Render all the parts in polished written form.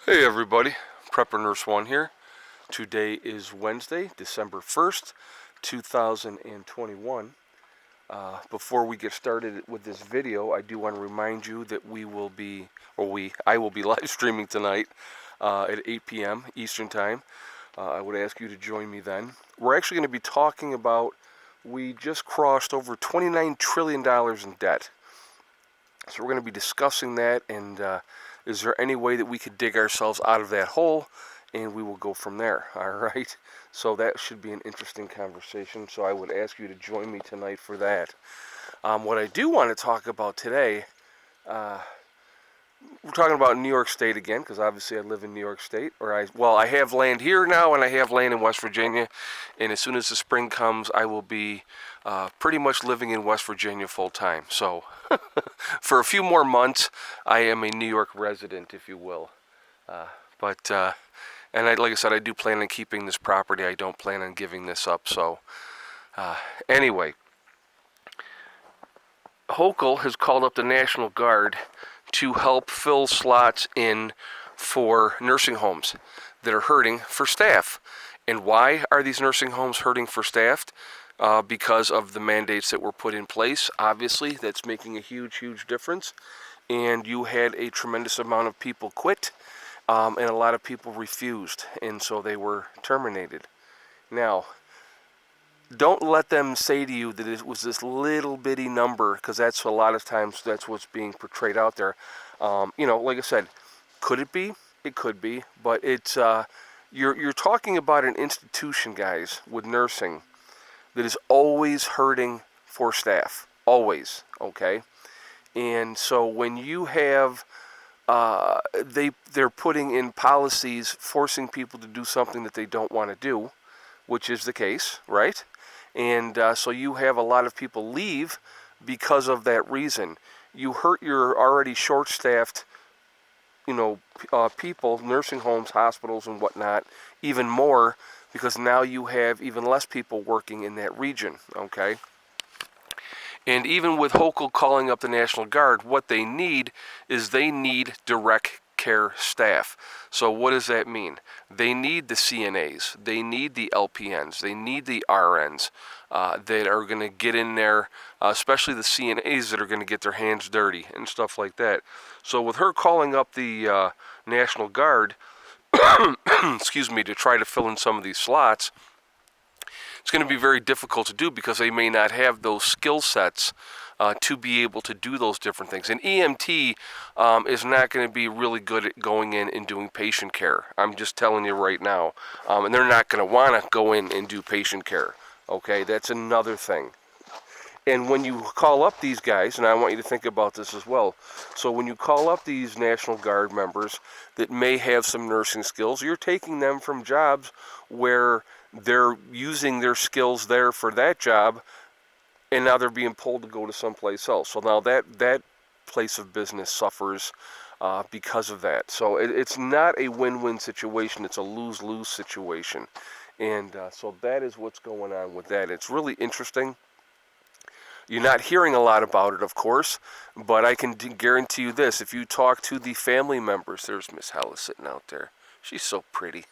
Hey everybody, Prepper Nurse 1 here. Today is Wednesday, December 1st, 2021. Before we get started with this video, I do want to remind you that I will be live streaming tonight at 8 p.m. Eastern Time. I would ask you to join me then. We're actually going to be talking about, we just crossed over $29 trillion in debt. So we're going to be discussing that, and is there any way that we could dig ourselves out of that hole, and we will go from there. All right, so that should be an interesting conversation, so I would ask you to join me tonight for that. What I do want to talk about today, we're talking about New York State again, because obviously I live in New York State, I have land here now, and I have land in West Virginia, and as soon as the spring comes, I will be pretty much living in West Virginia full time. So for a few more months, I am a New York resident, if you will. Like I said, I do plan on keeping this property. I don't plan on giving this up. So anyway, Hochul has called up the National Guard to help fill slots in for nursing homes that are hurting for staff. And why are these nursing homes hurting for staff? Because of the mandates that were put in place. Obviously, that's making a huge difference. And you had a tremendous amount of people quit, and a lot of people refused, and so they were terminated. Now, don't let them say to you that it was this little bitty number, because that's a lot of times that's what's being portrayed out there. Like I said, could it be? It could be, but it's you're talking about an institution, guys, with nursing that is always hurting for staff, always. Okay, and so when you have they're putting in policies forcing people to do something that they don't want to do, which is the case, right? And so you have a lot of people leave because of that reason. You hurt your already short-staffed, people, nursing homes, hospitals, and whatnot, even more, because now you have even less people working in that region, okay? And even with Hochul calling up the National Guard, what they need is direct care staff. So what does that mean? They need the CNAs, they need the LPNs, they need the RNs that are going to get in there, especially the CNAs that are going to get their hands dirty and stuff like that. So with her calling up the National Guard, excuse me, to try to fill in some of these slots, it's going to be very difficult to do because they may not have those skill sets to be able to do those different things. And EMT is not going to be really good at going in and doing patient care. I'm just telling you right now. And they're not going to want to go in and do patient care. Okay, that's another thing. And when you call up these guys, and I want you to think about this as well, so when you call up these National Guard members that may have some nursing skills, you're taking them from jobs where they're using their skills there for that job, and now they're being pulled to go to someplace else. So now that place of business suffers because of that. So it's not a win-win situation, it's a lose-lose situation. And so that is what's going on with that. It's really interesting. You're not hearing a lot about it, of course, but I can guarantee you this. If you talk to the family members, there's Miss Hella sitting out there. She's so pretty.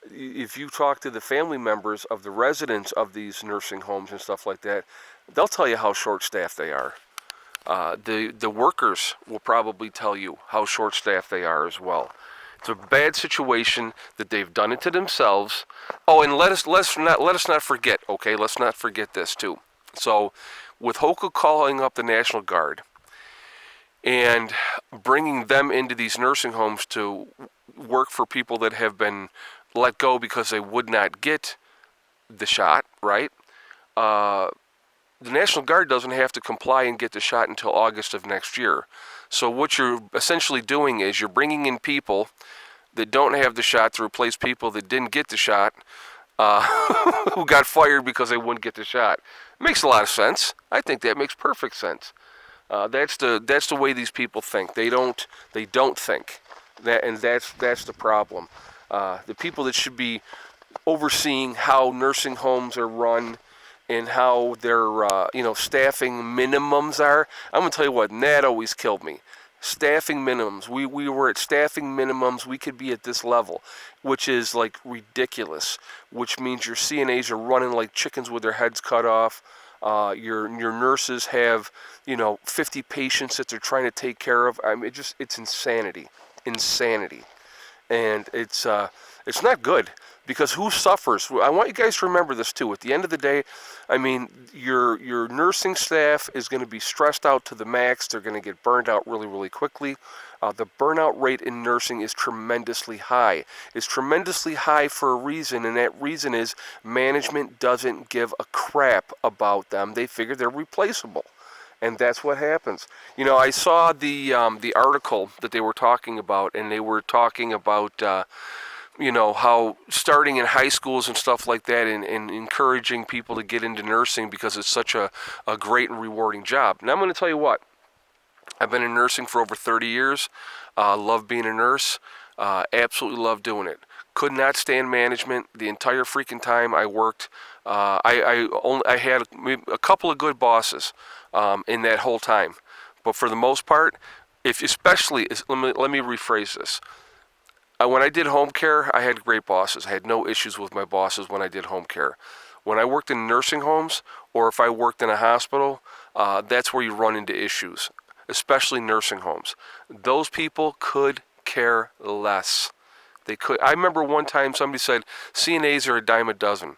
If you talk to the family members of the residents of these nursing homes and stuff like that, they'll tell you how short-staffed they are. The workers will probably tell you how short-staffed they are as well. It's a bad situation that they've done it to themselves. Oh, and let us not forget. Okay, let's not forget this too. So, with Hochul calling up the National Guard and bringing them into these nursing homes to work for people that have been let go because they would not get the shot, right? The National Guard doesn't have to comply and get the shot until August of next year. So what you're essentially doing is you're bringing in people that don't have the shot to replace people that didn't get the shot, who got fired because they wouldn't get the shot. It makes a lot of sense. I think that makes perfect sense. That's the way these people think. They don't think that, and that's the problem. The people that should be overseeing how nursing homes are run and how their staffing minimums are. I'm gonna tell you what, and that always killed me. staffing minimums. We were at staffing minimums. We could be at this level, which is like ridiculous, which means your CNAs are running like chickens with their heads cut off. Your nurses have, 50 patients that they're trying to take care of. I mean, it's insanity. And it's not good, because who suffers? I want you guys to remember this too. At the end of the day, I mean, your nursing staff is going to be stressed out to the max. They're going to get burned out really, really quickly. The burnout rate in nursing is tremendously high. It's tremendously high for a reason, and that reason is management doesn't give a crap about them. They figure they're replaceable. And that's what happens. I saw the article that they were talking about, and they were talking about, how starting in high schools and stuff like that, and encouraging people to get into nursing because it's such a great and rewarding job. And I'm going to tell you what, I've been in nursing for over 30 years. Love being a nurse. Absolutely love doing it. Could not stand management the entire freaking time I worked. I had a couple of good bosses in that whole time, but for the most part, let me rephrase this. When I did home care, I had great bosses. I had no issues with my bosses when I did home care. When I worked in nursing homes, or if I worked in a hospital, that's where you run into issues, especially nursing homes. Those people could care less. They could. I remember one time somebody said, CNAs are a dime a dozen.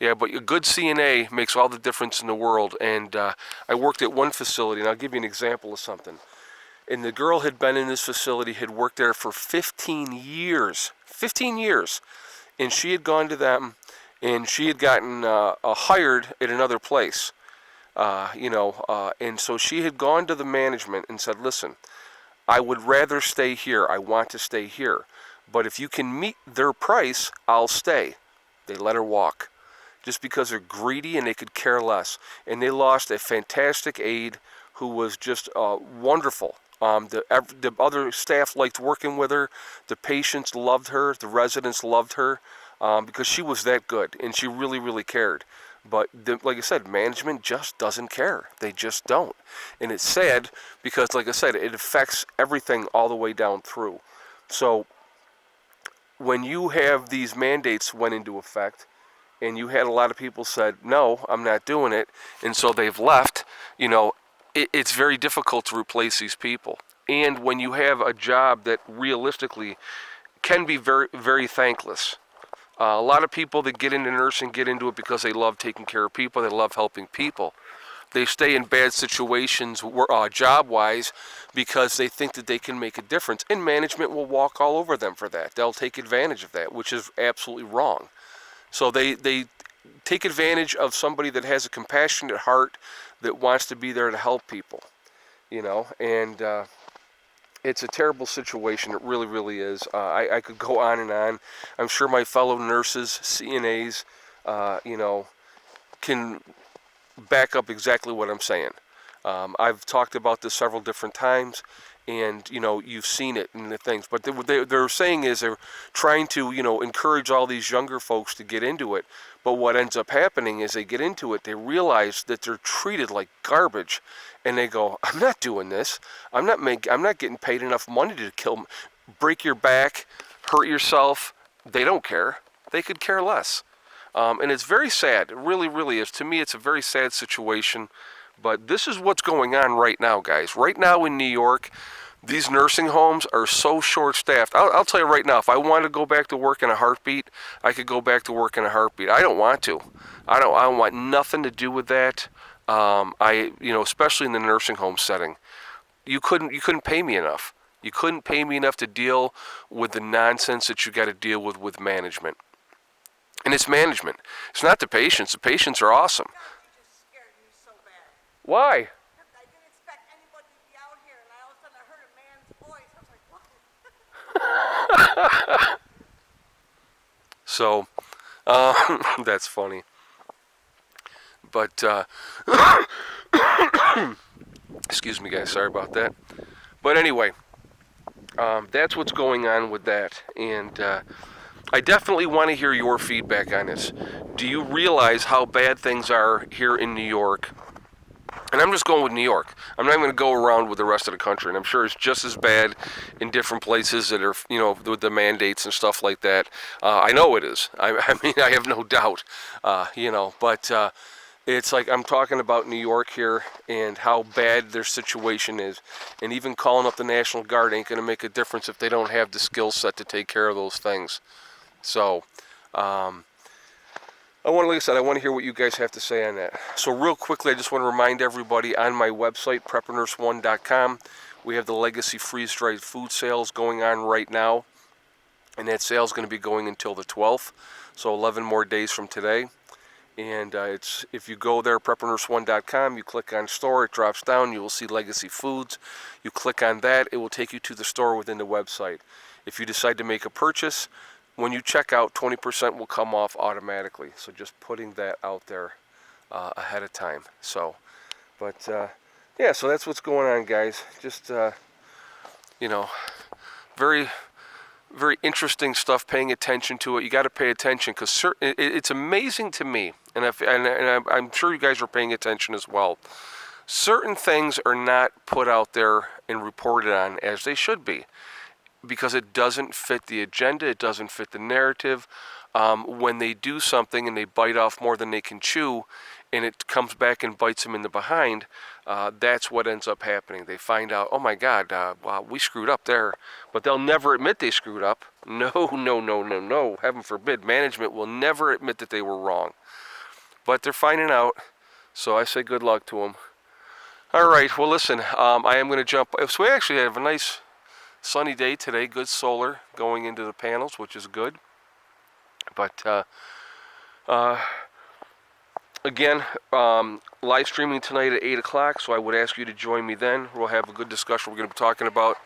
Yeah, but a good CNA makes all the difference in the world. And I worked at one facility, and I'll give you an example of something. And the girl had been in this facility, had worked there for 15 years. 15 years. And she had gone to them, and she had gotten hired at another place. And so she had gone to the management and said, listen, I would rather stay here. I want to stay here. But if you can meet their price, I'll stay. They let her walk, just because they're greedy and they could care less. And they lost a fantastic aide who was just wonderful. The other staff liked working with her. The patients loved her. The residents loved her because she was that good, and she really, really cared. But like I said, management just doesn't care. They just don't. And it's sad because, like I said, it affects everything all the way down through. So when you have these mandates went into effect, and you had a lot of people said, no, I'm not doing it, and so they've left, it's very difficult to replace these people. And when you have a job that realistically can be very, very thankless. A lot of people that get into nursing get into it because they love taking care of people, they love helping people. They stay in bad situations job-wise because they think that they can make a difference, and management will walk all over them for that. They'll take advantage of that, which is absolutely wrong. So they take advantage of somebody that has a compassionate heart that wants to be there to help people, and it's a terrible situation. It really, really is. I could go on and on. I'm sure my fellow nurses, CNAs, can back up exactly what I'm saying. I've talked about this several different times, and you've seen it in the things. But what they're saying is they're trying to encourage all these younger folks to get into it. But what ends up happening is they get into it, they realize that they're treated like garbage, and they go, I'm not doing this. I'm not getting paid enough money to break your back, hurt yourself. They don't care. They could care less. And it's very sad. It really, really is. To me, it's a very sad situation. But this is what's going on right now, guys. Right now in New York, these nursing homes are so short-staffed. I'll tell you right now, if I wanted to go back to work in a heartbeat, I could go back to work in a heartbeat. I don't want to. I don't want nothing to do with that. Especially in the nursing home setting, you couldn't pay me enough. You couldn't pay me enough to deal with the nonsense that you got to deal with management. And it's management. It's not the patients. The patients are awesome. God, you just scared me so bad. Why? I didn't expect anybody to be out here, and all of a sudden I heard a man's voice. I was like, what? So, that's funny. But, excuse me, guys. Sorry about that. But anyway, that's what's going on with that. And I definitely want to hear your feedback on this. Do you realize how bad things are here in New York? And I'm just going with New York. I'm not going to go around with the rest of the country. And I'm sure it's just as bad in different places that are, with the mandates and stuff like that. I know it is. I mean, I have no doubt, but it's like I'm talking about New York here and how bad their situation is. And even calling up the National Guard ain't going to make a difference if they don't have the skill set to take care of those things. So, like I said, I want to hear what you guys have to say on that. So real quickly, I just want to remind everybody on my website, preppernurse1.com, we have the Legacy freeze-dried food sales going on right now. And that sale is going to be going until the 12th, so 11 more days from today. And if you go there, preppernurse1.com, you click on store, it drops down, you will see Legacy Foods. You click on that, it will take you to the store within the website. If you decide to make a purchase, when you check out, 20% will come off automatically. So just putting that out there ahead of time. So, but yeah, so that's what's going on, guys. Just, very, very interesting stuff, paying attention to it. You got to pay attention because it's amazing to me, and I'm sure you guys are paying attention as well. Certain things are not put out there and reported on as they should be, because it doesn't fit the agenda, it doesn't fit the narrative. When they do something and they bite off more than they can chew, and it comes back and bites them in the behind, that's what ends up happening. They find out, oh my God, wow, we screwed up there. But they'll never admit they screwed up. No, no, no, no, no. Heaven forbid. Management will never admit that they were wrong. But they're finding out, so I say good luck to them. All right, well, listen, I am going to jump. So we actually have a nice sunny day today, good solar going into the panels, which is good. But again, live streaming tonight at 8 o'clock, so I would ask you to join me then. We'll have a good discussion. We're going to be talking about...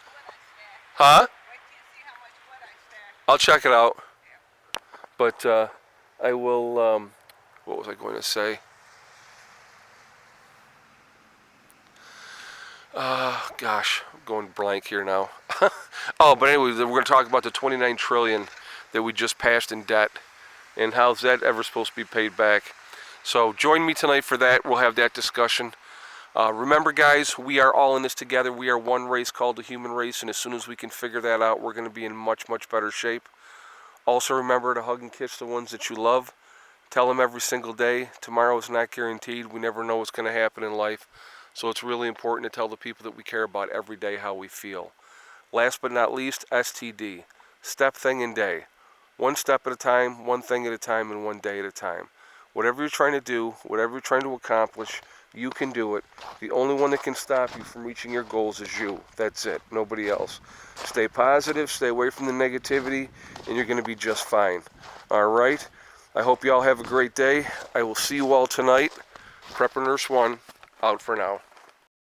Huh? I'll check it out. But I will... what was I going to say? Gosh, I'm going blank here now. Oh, but anyway, we're going to talk about the $29 trillion that we just passed in debt, and how's that ever supposed to be paid back. So join me tonight for that. We'll have that discussion. Remember, guys, we are all in this together. We are one race called the human race, and as soon as we can figure that out, we're going to be in much, much better shape. Also, remember to hug and kiss the ones that you love. Tell them every single day, tomorrow is not guaranteed. We never know what's going to happen in life. So it's really important to tell the people that we care about every day how we feel. Last but not least, STD. Step, thing, and day. One step at a time, one thing at a time, and one day at a time. Whatever you're trying to do, whatever you're trying to accomplish, you can do it. The only one that can stop you from reaching your goals is you. That's it. Nobody else. Stay positive, stay away from the negativity, and you're going to be just fine. All right? I hope you all have a great day. I will see you all tonight. Prepper Nurse 1, out for now.